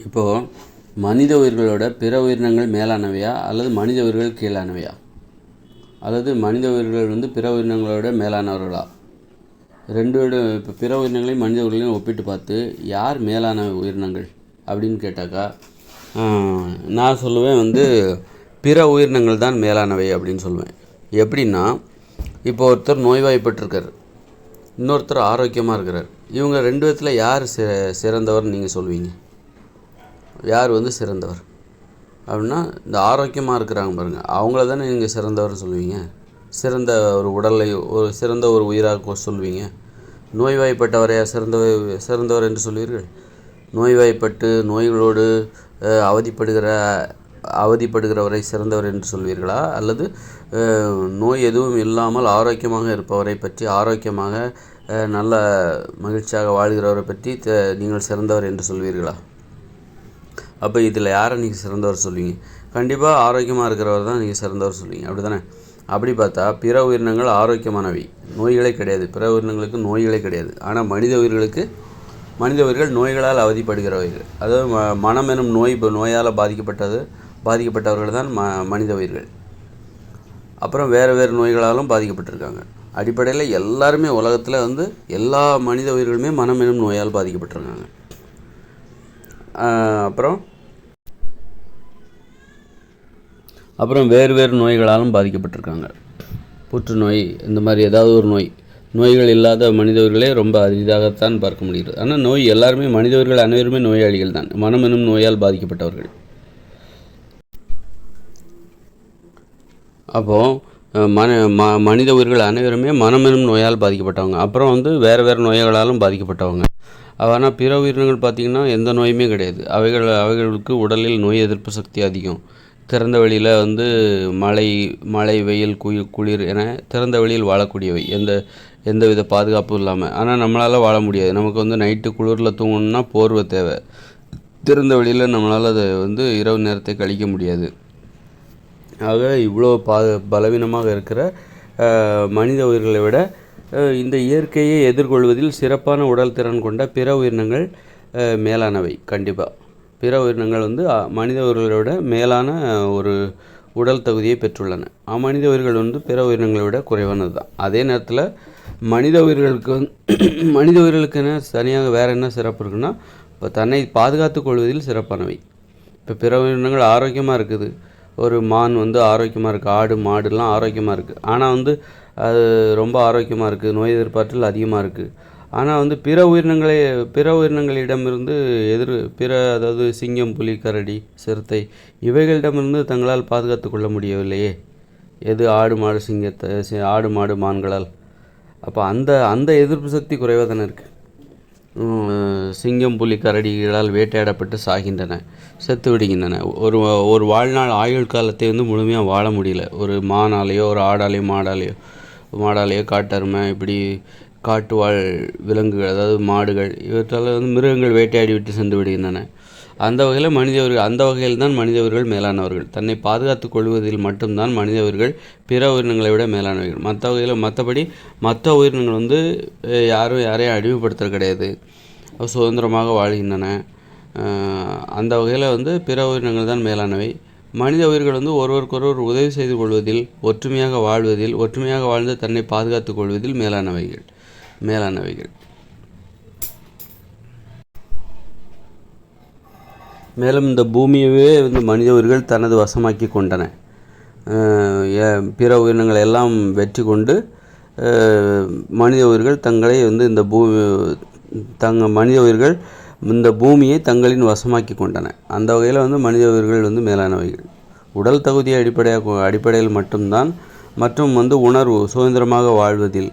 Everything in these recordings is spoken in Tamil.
இப்போது மனித உயிர்களோட பிற உயிரினங்கள் மேலானவையா அல்லது மனித உயிர்கள் கீழானவையா, அல்லது மனித உயிர்கள் பிற உயிரினங்களோட மேலானவர்களா? இப்போ பிற உயிரினங்களையும் மனித உயிர்களையும் ஒப்பிட்டு பார்த்து யார் மேலான உயிரினங்கள் அப்படின்னு கேட்டாக்கா, நான் சொல்லுவேன் பிற உயிரினங்கள் தான் மேலானவை அப்படின்னு சொல்லுவேன். எப்படின்னா, இப்போ ஒருத்தர் நோய்வாய்ப்பட்டிருக்கார், இன்னொருத்தர் ஆரோக்கியமாக இருக்கிறார். இவங்க ரெண்டு விதத்தில் யார் சிறந்தவர்னு நீங்கள் சொல்வீங்க? யார் சிறந்தவர் அப்படின்னா, இந்த ஆரோக்கியமாக இருக்கிறாங்க பாருங்கள், அவங்கள தானே நீங்கள் சிறந்தவர்னு சொல்லுவீங்க. சிறந்த ஒரு உடலை சிறந்த ஒரு உயிராக சொல்வீங்க. நோய்வாய்ப்பட்டவரையா சிறந்தவர் என்று சொல்வீர்கள்? நோய்வாய்ப்பட்டு நோய்களோடு அவதிப்படுகிறவரை சிறந்தவர் என்று சொல்வீர்களா, அல்லது நோய் எதுவும் இல்லாமல் ஆரோக்கியமாக இருப்பவரை பற்றி, ஆரோக்கியமாக நல்ல மகிழ்ச்சியாக வாழ்கிறவரை பற்றி நீங்கள் சிறந்தவர் என்று சொல்வீர்களா? அப்போ இதில் யாரை நீங்கள் சிறந்தவர் சொல்வீங்க? கண்டிப்பாக ஆரோக்கியமாக இருக்கிறவர் தான் நீங்கள் சிறந்தவர் சொல்வீங்க, அப்படி தானே? அப்படி பார்த்தா பிற உயிரினங்கள் ஆரோக்கியமானவை, நோய்களே கிடையாது. பிற உயிரினங்களுக்கு நோய்களே கிடையாது. ஆனால் மனித உயிர்கள் நோய்களால் அவதிப்படுகிறவர்கள், அதாவது மனம் எனும் நோயால் பாதிக்கப்பட்டவர்கள் தான் மனித உயிர்கள். அப்புறம் வேறு நோய்களாலும் பாதிக்கப்பட்டிருக்காங்க. அடிப்படையில் எல்லாருமே உலகத்தில் எல்லா மனித உயிர்களுமே மனம் எனும் நோயால் பாதிக்கப்பட்டிருக்காங்க. அப்புறம் வேறு நோய்களாலும் பாதிக்கப்பட்டிருக்காங்க. புற்றுநோய், இந்த மாதிரி ஏதாவது ஒரு நோய்கள் இல்லாத மனிதர்களே ரொம்ப அரிதாகத்தான் பார்க்க முடிகிறது. ஆனால் எல்லாருமே மனிதர்கள் அனைவருமே நோயாளிகள் தான், மனம் எனும் நோயால் பாதிக்கப்பட்டவர்கள். அப்போது மனித உயிர்கள் அனைவருமே மனம் எனும் நோயால் பாதிக்கப்பட்டவங்க. அப்புறம் வேறு நோய்களாலும் பாதிக்கப்பட்டவங்க. ஆனால் பிற உயிரினங்கள் பார்த்திங்கன்னா எந்த நோயுமே கிடையாது. அவைகளுக்கு உடலில் நோய் எதிர்ப்பு சக்தி அதிகம். திறந்த வெளியில் மழை வெயில் குளிர் என திறந்த வெளியில் வாழக்கூடியவை, எந்தவித பாதுகாப்பும் இல்லாமல். ஆனால் நம்மளால் வாழ முடியாது. நமக்கு நைட்டு குளிரில் தூங்கணுன்னா போர்வை தேவை. திறந்த வெளியில் நம்மளால் அதை இரவு நேரத்தை கழிக்க முடியாது. ஆக இவ்வளோ பலவீனமாக இருக்கிற மனித உயிர்களை விட இந்த இயற்கையை எதிர்கொள்வதில் சிறப்பான உடல் திறன் கொண்ட பிற உயிரினங்கள் மேலானவை. கண்டிப்பாக பிற உயிரினங்கள் மனித உயிர்களை விட மேலான ஒரு உடல் தகுதியை பெற்றுள்ளன. மனித உயிர்கள் பிற உயிரினங்களை விட குறைவானது தான். அதே நேரத்தில் மனித உயிர்களுக்கு தனியாக வேறு என்ன சிறப்பு இருக்குன்னா, இப்போ தன்னை பாதுகாத்து கொள்வதில் சிறப்பானவை. இப்போ பிற உயிரினங்கள் ஆரோக்கியமாக இருக்குது. ஒரு மான் ஆரோக்கியமாக இருக்குது, ஆடு மாடுலாம் ஆரோக்கியமாக இருக்குது. ஆனால் அது ரொம்ப ஆரோக்கியமாக இருக்குது, நோய் எதிர்ப்பாற்றல் அதிகமாக இருக்குது. ஆனால் பிற உயிரினங்களிடமிருந்து அதாவது சிங்கம், புலி, கரடி, சிறுத்தை இவைகளிடமிருந்து தங்களால் பாதுகாத்து கொள்ள முடியவில்லையே. எது? ஆடு மாடு மான்களால். அப்போ அந்த எதிர்ப்பு சக்தி குறைவாக தானே இருக்குது. சிங்கம், புலி, கரடிகளால் வேட்டையாடப்பட்டு சாகின்றன, செத்து விடுகின்றன. ஒரு வாழ்நாள் ஆயுள் காலத்தை முழுமையாக வாழ முடியல. ஒரு மானாலேயோ ஒரு ஆடாலேயோ மாடாலேயோ காட்டெருமை, இப்படி காட்டுவாழ் விலங்குகள், அதாவது மாடுகள், இவற்றால் மிருகங்கள் வேட்டையாடி விட்டு சென்று விடுகின்றன. அந்த வகையில் தான் மனிதவர்கள் மேலானவர்கள். தன்னை பாதுகாத்து கொள்வதில் மட்டும்தான் மனிதவர்கள் பிற உயிரினங்களை விட மேலானவர்கள். மற்றபடி மற்ற உயிரினங்கள் யாரையும் அடிமைப்படுத்துறது கிடையாது, சுதந்திரமாக வாழ்கின்றன. அந்த வகையில் பிற உயிரினங்கள் தான் மேலானவை. மனித உயிர்கள் ஒருவருக்கொருவர் உதவி செய்து கொள்வதில், ஒற்றுமையாக வாழ்ந்து தன்னை பாதுகாத்து கொள்வதில் மேலானவைகள். மேலும் இந்த பூமியவே மனித உயிர்கள் தனது வசமாக்கி கொண்டன. பிற உயிரினங்களை எல்லாம் வெற்றி கொண்டு மனித உயிர்கள் தங்களை மனித உயிர்கள் இந்த பூமியை தங்களின் வசமாக்கி கொண்டன. அந்த வகையில் மனித உயிர்கள் மேலானவைகள். உடல் தகுதியை அடிப்படையில் மட்டும்தான், மற்றும் உணர்வு, சுதந்திரமாக வாழ்வதில்,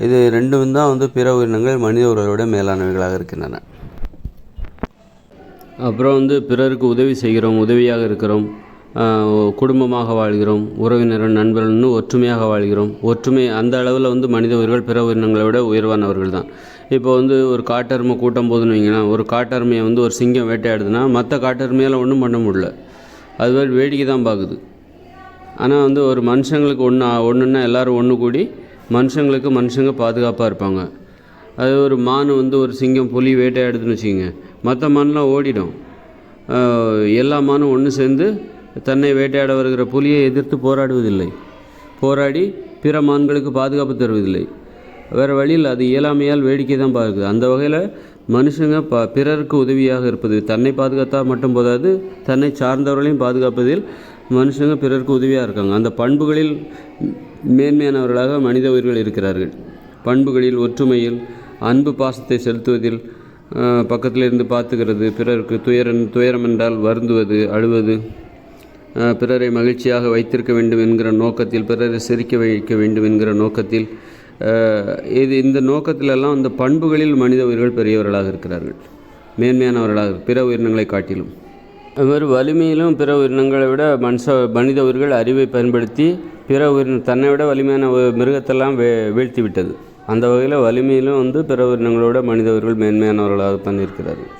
இது ரெண்டும் தான் பிற உயிரினங்கள் மனித உயிர்களோட மேலானவைகளாக இருக்கின்றன. அப்புறம் பிறருக்கு உதவி செய்கிறோம், உதவியாக இருக்கிறோம், குடும்பமாக வாழ்கிறோம், உறவினர் நண்பர்கள்னு ஒற்றுமையாக வாழ்கிறோம். ஒற்றுமை அந்த அளவில் மனித உயிர்கள் பிற உயிரினங்களை விட உயர்வானவர்கள் தான். இப்போ ஒரு காட்டெருமை கூட்டம் போதுன்னு வைங்களேன். ஒரு காட்டெருமையை ஒரு சிங்கம் வேட்டையாடுதுன்னா மற்ற காட்டெருமையால் ஒன்றும் பண்ண முடியல, அது மாதிரி வேடிக்கை தான் பார்க்குது. ஆனால் ஒரு மனுஷங்களுக்கு ஒன்றுன்னா எல்லோரும் ஒன்று கூடி மனுஷங்க பாதுகாப்பாக இருப்பாங்க. அது ஒரு மான் ஒரு சிங்கம், புலி வேட்டையாடுதுன்னு வச்சுக்கோங்க, மற்ற மான்லாம் ஓடிடும். எல்லா மானும் ஒன்று சேர்ந்து தன்னை வேட்டையாட வருகிற புலியை எதிர்த்து போராடுவதில்லை, போராடி பிற மான்களுக்கு பாதுகாப்பு தருவதில்லை. வேறு வழியில் அது இயலாமையால் வேடிக்கை தான் பார்க்குது. அந்த வகையில் மனுஷங்க பிறருக்கு உதவியாக இருப்பது, தன்னை பாதுகாத்தால் மட்டும் போதாது, தன்னை சார்ந்தவர்களையும் பாதுகாப்பதில் மனுஷங்க பிறருக்கு உதவியாக இருக்காங்க. அந்த பண்புகளில் மேன்மையானவர்களாக மனித உயிர்கள் இருக்கிறார்கள். பண்புகளில், ஒற்றுமையில், அன்பு பாசத்தை செலுத்துவதில், பக்கத்தில் இருந்து பார்த்துக்கிறது, பிறருக்கு துயரம் என்றால் வருந்துவது, அழுவது, பிறரை மகிழ்ச்சியாக வைத்திருக்க வேண்டும் என்கிற நோக்கத்தில், பிறரை சிரிக்க வைக்க வேண்டும் என்கிற நோக்கத்தில், இந்த நோக்கத்திலெல்லாம் அந்த பண்புகளில் மனித உயிர்கள் பெரியவர்களாக இருக்கிறார்கள், மேன்மையானவர்களாக பிற உயிரினங்களை காட்டிலும். அதுமாதிரி வலிமையிலும் பிற உயிரினங்களை விட மனித உயிர்கள் அறிவை பயன்படுத்தி பிற தன்னை விட வலிமையான மிருகத்தெல்லாம் வீழ்த்தி விட்டது. அந்த வகையில் வலிமையிலும் பிற உயிரினங்களோட மனித உயிர்கள் மேன்மையானவர்களாகத்தான் இருக்கிறார்கள்.